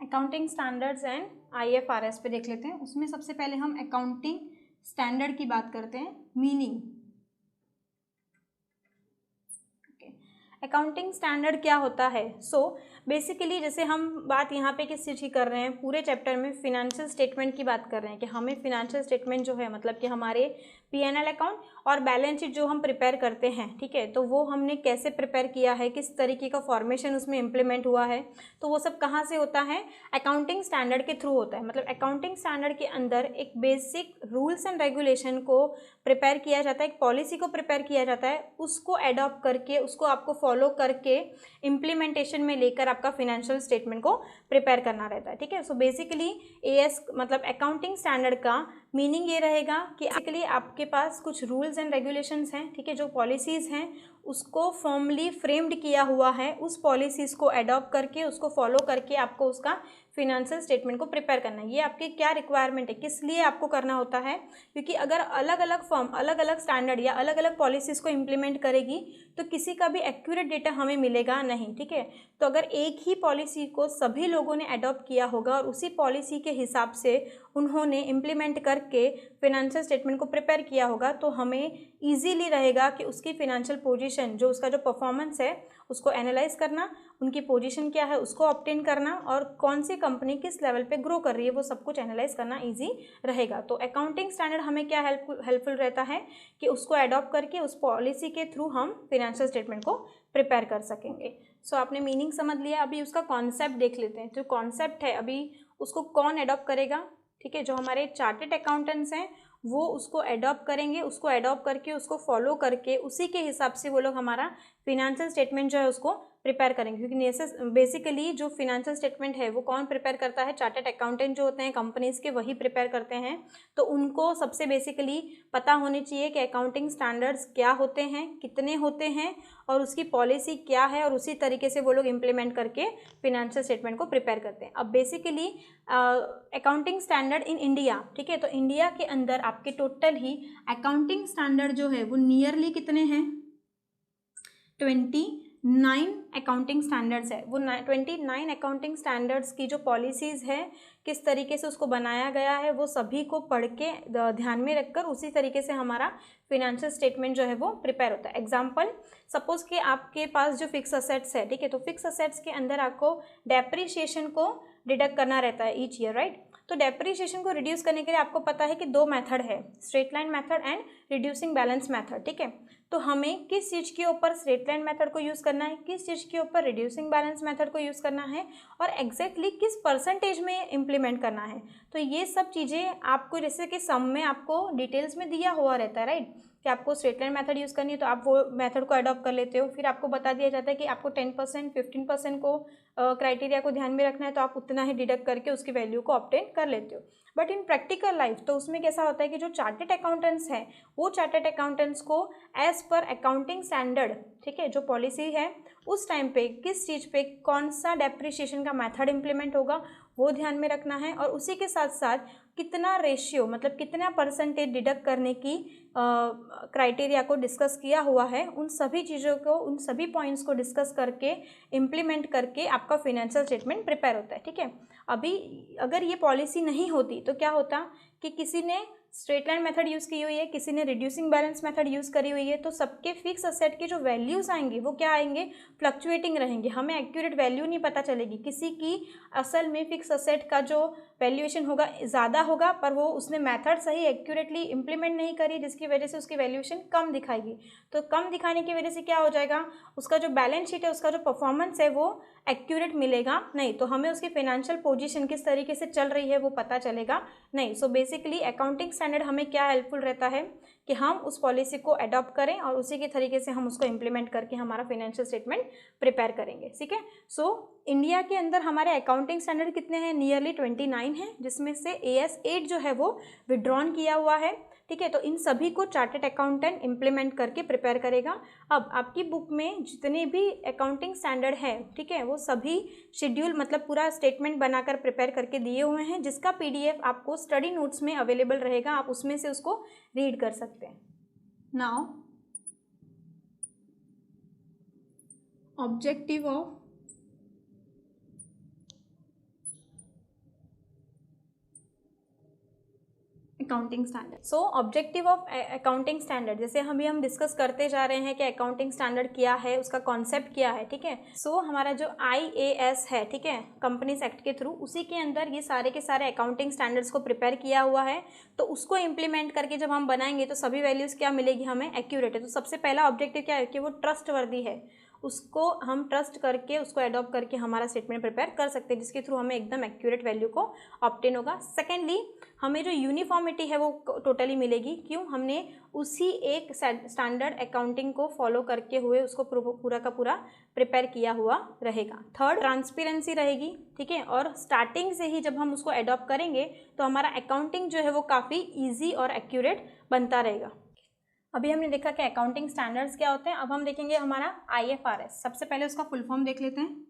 Accounting standards and IFRS पे देख लेते हैं। उसमें सबसे पहले हम अकाउंटिंग स्टैंडर्ड की बात करते हैं, मीनिंग। अकाउंटिंग स्टैंडर्ड क्या होता है? बेसिकली जैसे हम बात यहाँ पे किस चीज़ की कर रहे हैं, पूरे चैप्टर में फिनेंशियल स्टेटमेंट की बात कर रहे हैं कि हमें फिनेंशियल स्टेटमेंट जो है मतलब कि हमारे P&L अकाउंट और बैलेंस शीट जो हम प्रिपेयर करते हैं, ठीक है, तो वो हमने कैसे प्रिपेयर किया है, किस तरीके का फॉर्मेशन उसमें इम्प्लीमेंट हुआ है, तो वो सब कहाँ से होता है? अकाउंटिंग स्टैंडर्ड के थ्रू होता है। मतलब अकाउंटिंग स्टैंडर्ड के अंदर एक बेसिक रूल्स एंड रेगुलेशन को प्रिपेयर किया जाता है, एक पॉलिसी को प्रिपेयर किया जाता है, उसको एडॉप्ट करके उसको आपको फॉलो करके इम्प्लीमेंटेशन में लेकर आपका फिनेंशियल स्टेटमेंट को प्रिपेयर करना रहता है, ठीक है। सो बेसिकली AS मतलब अकाउंटिंग स्टैंडर्ड का मीनिंग ये रहेगा कि बेसिकली आपके पास कुछ रूल्स एंड रेगुलेशंस हैं, ठीक है, जो पॉलिसीज़ हैं उसको फॉर्मली फ्रेम्ड किया हुआ है, उस पॉलिसीज़ को एडॉप्ट करके उसको फॉलो करके आपको उसका फिनेंशियल स्टेटमेंट को प्रिपेयर करना है। ये आपकी क्या रिक्वायरमेंट है, किस लिए आपको करना होता है? क्योंकि अगर अलग अलग फर्म अलग अलग स्टैंडर्ड या अलग अलग पॉलिसीज़ को इम्प्लीमेंट करेगी तो किसी का भी एक्यूरेट डेटा हमें मिलेगा नहीं, ठीक है। तो अगर एक ही पॉलिसी को सभी लोगों ने अडॉप्ट किया होगा और उसी पॉलिसी के हिसाब से उन्होंने इम्प्लीमेंट करके फिनेंशियल स्टेटमेंट को प्रिपेयर किया होगा तो हमें ईजीली रहेगा कि उसकी फिनेंशियल पोजीशन, जो उसका जो परफॉर्मेंस है उसको एनालाइज करना, उनकी पोजीशन क्या है उसको ऑब्टेन करना और कौन सी कंपनी किस लेवल पे ग्रो कर रही है वो सब कुछ एनालाइज करना ईजी रहेगा। तो अकाउंटिंग स्टैंडर्ड हमें क्या हेल्पफुल रहता है कि उसको एडॉप्ट करके उस पॉलिसी के थ्रू हम फिनेंशियल स्टेटमेंट को प्रिपेयर कर सकेंगे। सो आपने मीनिंग समझ लिया, अभी उसका कॉन्सेप्ट देख लेते हैं। जो कॉन्सेप्ट है अभी उसको कौन एडॉप्ट करेगा, ठीक है, जो हमारे चार्टेड अकाउंटेंट्स हैं वो उसको एडॉप्ट करेंगे, उसको एडॉप्ट करके उसको फॉलो करके उसी के हिसाब से वो लोग हमारा फिनेंशियल स्टेटमेंट जो है उसको प्रिपेयर करेंगे। क्योंकि बेसिकली जो फिनेंशियल स्टेटमेंट है वो कौन प्रिपेयर करता है? चार्टेड अकाउंटेंट जो होते हैं कंपनीज के, वही प्रिपेयर करते हैं। तो उनको सबसे बेसिकली पता होनी चाहिए कि अकाउंटिंग स्टैंडर्ड्स क्या होते हैं, कितने होते हैं और उसकी पॉलिसी क्या है, और उसी तरीके से वो लोग इम्प्लीमेंट करके फिनेंशियल स्टेटमेंट को प्रिपेयर करते हैं। अब basically accounting standard in India, ठीक है, तो इंडिया के अंदर आपके टोटल ही अकाउंटिंग स्टैंडर्ड जो है वो नियरली कितने हैं? 29 अकाउंटिंग स्टैंडर्ड्स है। वो 29 अकाउंटिंग स्टैंडर्ड्स की जो पॉलिसीज़ है, किस तरीके से उसको बनाया गया है, वो सभी को पढ़ के ध्यान में रखकर उसी तरीके से हमारा फिनेंशियल स्टेटमेंट जो है वो प्रिपेयर होता है। एग्जांपल, सपोज कि आपके पास जो फिक्स असेट्स है, ठीक है, तो फिक्स असेट्स के अंदर आपको डेप्रीशिएशन को डिडक्ट करना रहता है ईच ईयर, राइट। तो डेप्रीशिएशन को रिड्यूस करने के लिए आपको पता है कि दो मेथड है, straight line method and reducing balance method, ठीक है। तो हमें किस चीज़ के ऊपर स्ट्रेट लाइन मेथड को यूज़ करना है, किस चीज़ के ऊपर रिड्यूसिंग बैलेंस मेथड को यूज़ करना है और एग्जैक्टली किस परसेंटेज में इम्प्लीमेंट करना है, तो ये सब चीज़ें आपको जैसे कि सम में आपको डिटेल्स में दिया हुआ रहता है, राइट, कि आपको स्ट्रेट लाइन मेथड यूज़ करनी है तो आप वो मेथड को अडॉप्ट कर लेते हो। फिर आपको बता दिया जाता है कि आपको 10% 15% को क्राइटेरिया को ध्यान में रखना है तो आप उतना ही डिडक्ट करके उसकी वैल्यू को ऑब्टेन कर लेते हो। बट इन प्रैक्टिकल लाइफ तो उसमें कैसा होता है कि जो चार्टेड अकाउंटेंट्स हैं वो चार्टेड अकाउंटेंट्स को एज पर अकाउंटिंग स्टैंडर्ड, ठीक है, जो पॉलिसी है उस टाइम पे किस चीज़ पे कौन सा डेप्रिसिएशन का मेथड इम्प्लीमेंट होगा वो ध्यान में रखना है, और उसी के साथ साथ कितना रेशियो मतलब कितना परसेंटेज डिडक्ट करने की क्राइटेरिया को डिस्कस किया हुआ है, उन सभी चीज़ों को, उन सभी पॉइंट्स को डिस्कस करके इम्प्लीमेंट करके आपका फिनेंशियल स्टेटमेंट प्रिपेयर होता है, ठीक है। अभी अगर ये पॉलिसी नहीं होती तो क्या होता कि किसी ने स्ट्रेट लाइन मेथड यूज़ की हुई है, किसी ने रिड्यूसिंग बैलेंस मेथड यूज़ करी हुई है, तो सबके फिक्स असेट की जो वैल्यूज़ आएंगी वो क्या आएंगे? फ्लक्चुएटिंग रहेंगे, हमें एक्यूरेट वैल्यू नहीं पता चलेगी। किसी की असल में फिक्स असेट का जो वैल्यूएशन होगा ज़्यादा होगा पर वो उसने मेथड सही एक्यूरेटली इम्प्लीमेंट नहीं करी, जिसकी वजह से उसकी वैल्यूएशन कम दिखाएगी। तो कम दिखाने की वजह से क्या हो जाएगा, उसका जो बैलेंस शीट है, उसका जो परफॉर्मेंस है वो एक्यूरेट मिलेगा नहीं, तो हमें उसकी फाइनेंशियल पोजीशन किस तरीके से चल रही है वो पता चलेगा नहीं। सो बेसिकली अकाउंटिंग स्टैंडर्ड हमें क्या हेल्पफुल रहता है कि हम उस पॉलिसी को अडॉप्ट करें और उसी के तरीके से हम उसको इम्प्लीमेंट करके हमारा फाइनेंशियल स्टेटमेंट प्रिपेयर करेंगे, ठीक है। सो इंडिया के अंदर हमारे अकाउंटिंग स्टैंडर्ड कितने हैं? नियरली 29 हैं, जिसमें से AS 8 जो है वो विड्रॉन किया हुआ है, ठीक है। तो इन सभी को चार्टेड अकाउंटेंट इम्प्लीमेंट करके प्रिपेयर करेगा। अब आपकी बुक में जितने भी अकाउंटिंग स्टैंडर्ड है, ठीक है, वो सभी शेड्यूल मतलब पूरा स्टेटमेंट बनाकर प्रिपेयर करके दिए हुए हैं, जिसका PDF आपको स्टडी नोट्स में अवेलेबल रहेगा, आप उसमें से उसको रीड कर सकते हैं। Now objective of accounting standard. So objective of accounting standard, जैसे हम डिस्कस करते जा रहे हैं कि अकाउंटिंग स्टैंडर्ड क्या है, उसका कॉन्सेप्ट क्या है, ठीक है। सो हमारा जो IAS है, ठीक है, कंपनीज एक्ट के थ्रू, उसी के अंदर ये सारे के सारे अकाउंटिंग स्टैंडर्ड्स को प्रिपेयर किया हुआ है। तो उसको इम्प्लीमेंट करके जब हम बनाएंगे तो सभी वैल्यूज़ क्या मिलेगी हमें, एक्यूरेट है। तो सबसे पहला ऑब्जेक्टिव क्या है कि वो ट्रस्टवर्दी है, उसको हम ट्रस्ट करके उसको अडॉप्ट करके हमारा स्टेटमेंट प्रिपेयर कर सकते हैं, जिसके थ्रू हमें एकदम एक्यूरेट वैल्यू को ऑब्टेन होगा। सेकेंडली, हमें जो यूनिफॉर्मिटी है वो टोटली मिलेगी, क्यों, हमने उसी एक स्टैंडर्ड अकाउंटिंग को फॉलो करके हुए उसको पूरा का पूरा प्रिपेयर किया हुआ रहेगा। थर्ड, ट्रांसपेरेंसी रहेगी, ठीक है, और स्टार्टिंग से ही जब हम उसको अडॉप्ट करेंगे तो हमारा अकाउंटिंग जो है वो काफ़ी ईजी और एक्यूरेट बनता रहेगा। अभी हमने देखा कि अकाउंटिंग स्टैंडर्ड्स क्या होते हैं, अब हम देखेंगे हमारा IFRS। सबसे पहले उसका फुल फॉर्म देख लेते हैं।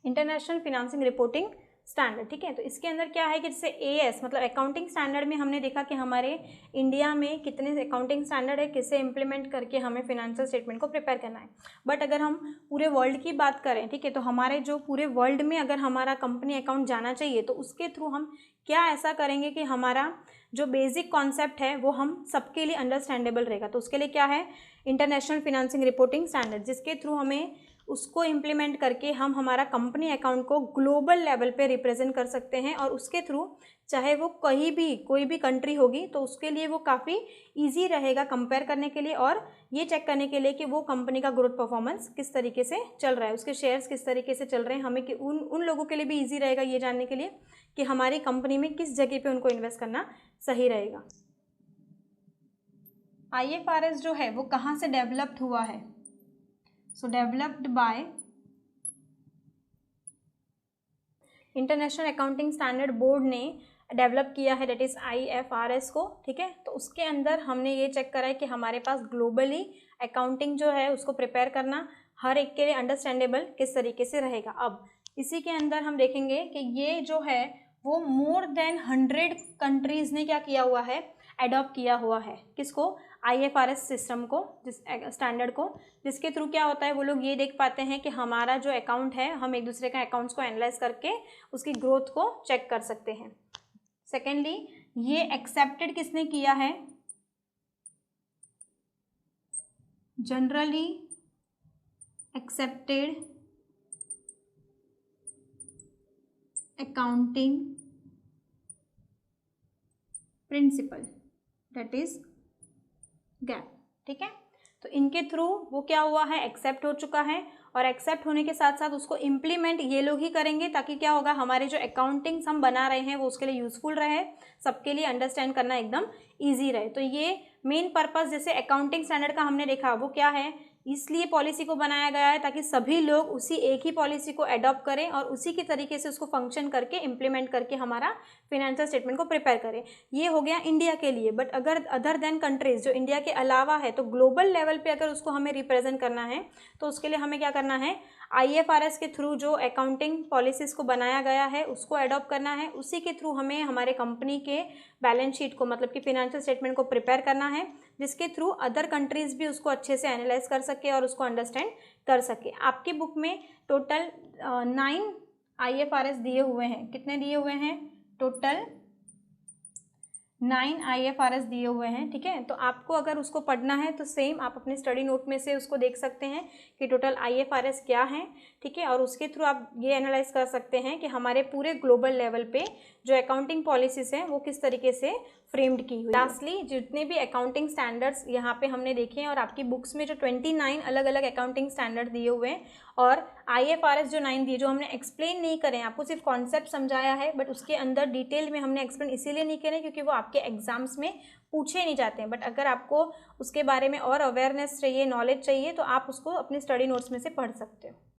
इंटरनेशनल फिनेंसिंग रिपोर्टिंग स्टैंडर्ड, ठीक है। तो इसके अंदर क्या है कि जैसे AS मतलब अकाउंटिंग स्टैंडर्ड में हमने देखा कि हमारे इंडिया में कितने अकाउंटिंग स्टैंडर्ड है, किसे इंप्लीमेंट करके हमें फिनेंशियल स्टेटमेंट को प्रिपेयर करना है। बट अगर हम पूरे वर्ल्ड की बात करें, ठीक है, तो हमारे जो पूरे वर्ल्ड में अगर हमारा कंपनी अकाउंट जाना चाहिए तो उसके थ्रू हम क्या ऐसा करेंगे कि हमारा जो बेसिक कॉन्सेप्ट है वो हम सबके लिए अंडरस्टैंडेबल रहेगा। तो उसके लिए क्या है, इंटरनेशनल फिनेंसिंग रिपोर्टिंग स्टैंडर्ड, जिसके थ्रू हमें उसको इम्प्लीमेंट करके हम हमारा कंपनी अकाउंट को ग्लोबल लेवल पे रिप्रेजेंट कर सकते हैं, और उसके थ्रू चाहे वो कहीं भी कोई भी कंट्री होगी तो उसके लिए वो काफ़ी इजी रहेगा कंपेयर करने के लिए, और ये चेक करने के लिए कि वो कंपनी का ग्रोथ परफॉर्मेंस किस तरीके से चल रहा है, उसके शेयर्स किस तरीके से चल रहे हैं। हमें कि उन लोगों के लिए भी ईजी रहेगा ये जानने के लिए कि हमारी कंपनी में किस जगह पे उनको इन्वेस्ट करना सही रहेगा। IFRS जो है वो कहाँ से डेवलप्ड हुआ है, so developed by International Accounting Standard Board ने डेवलप किया है, डेट इज़ IFRS को, ठीक है। तो उसके अंदर हमने ये चेक करा है कि हमारे पास ग्लोबली अकाउंटिंग जो है उसको प्रिपेयर करना हर एक के लिए अंडरस्टैंडेबल किस तरीके से रहेगा। अब इसी के अंदर हम देखेंगे कि ये जो है वो मोर देन 100 कंट्रीज़ ने क्या किया हुआ है, एडॉप्ट किया हुआ है, किसको, IFRS सिस्टम को, जिस स्टैंडर्ड को, जिसके थ्रू क्या होता है वो लोग ये देख पाते हैं कि हमारा जो अकाउंट है, हम एक दूसरे का अकाउंट्स को एनालाइज करके उसकी ग्रोथ को चेक कर सकते हैं। सेकेंडली, ये एक्सेप्टेड किसने किया है, generally accepted accounting principle, that is gap, ठीक है। तो इनके थ्रू वो क्या हुआ है, एक्सेप्ट हो चुका है, और एक्सेप्ट होने के साथ साथ उसको इम्प्लीमेंट ये लोग ही करेंगे, ताकि क्या होगा, हमारे जो अकाउंटिंग्स हम बना रहे हैं वो उसके लिए यूजफुल रहे, सबके लिए अंडरस्टैंड करना एकदम ईजी रहे। तो ये मेन पर्पस जैसे अकाउंटिंग स्टैंडर्ड का हमने देखा वो क्या है, इसलिए पॉलिसी को बनाया गया है ताकि सभी लोग उसी एक ही पॉलिसी को अडॉप्ट करें और उसी की तरीके से उसको फंक्शन करके इम्प्लीमेंट करके हमारा फिनेंशियल स्टेटमेंट को प्रिपेयर करें। ये हो गया इंडिया के लिए, बट अगर अदर देन कंट्रीज जो इंडिया के अलावा है, तो ग्लोबल लेवल पे अगर उसको हमें रिप्रेजेंट करना है तो उसके लिए हमें क्या करना है, IFRS के थ्रू जो अकाउंटिंग पॉलिसीज़ को बनाया गया है उसको अडॉप्ट करना है, उसी के थ्रू हमें हमारे कंपनी के बैलेंस शीट को मतलब कि फिनेंशियल स्टेटमेंट को प्रिपेयर करना है, जिसके थ्रू अदर कंट्रीज़ भी उसको अच्छे से एनालाइज कर सके और उसको अंडरस्टैंड कर सके। आपकी बुक में टोटल 9 IFRS दिए हुए हैं, कितने दिए हुए हैं, टोटल 9 IFRS दिए हुए हैं, ठीक है। तो आपको अगर उसको पढ़ना है तो सेम आप अपने स्टडी नोट में से उसको देख सकते हैं कि टोटल IFRS क्या है, ठीक है, और उसके थ्रू आप ये एनालाइज कर सकते हैं कि हमारे पूरे ग्लोबल लेवल पे जो अकाउंटिंग पॉलिसीज़ हैं वो किस तरीके से फ्रेम्ड की हुई। लास्टली, जितने भी अकाउंटिंग स्टैंडर्ड्स यहाँ पे हमने देखे हैं और आपकी बुक्स में जो 29 अलग अलग अकाउंटिंग स्टैंडर्ड दिए हुए हैं और IFRS जो 9 दिए, जो हमने एक्सप्लेन नहीं करें, आपको सिर्फ कॉन्सेप्ट समझाया है, बट उसके अंदर डिटेल में हमने एक्सप्लेन इसीलिए नहीं करें क्योंकि वो आपके एग्जाम्स में पूछे नहीं जाते हैं। बट अगर आपको उसके बारे में और अवेयरनेस चाहिए, नॉलेज चाहिए, तो आप उसको अपने स्टडी नोट्स में से पढ़ सकते हो।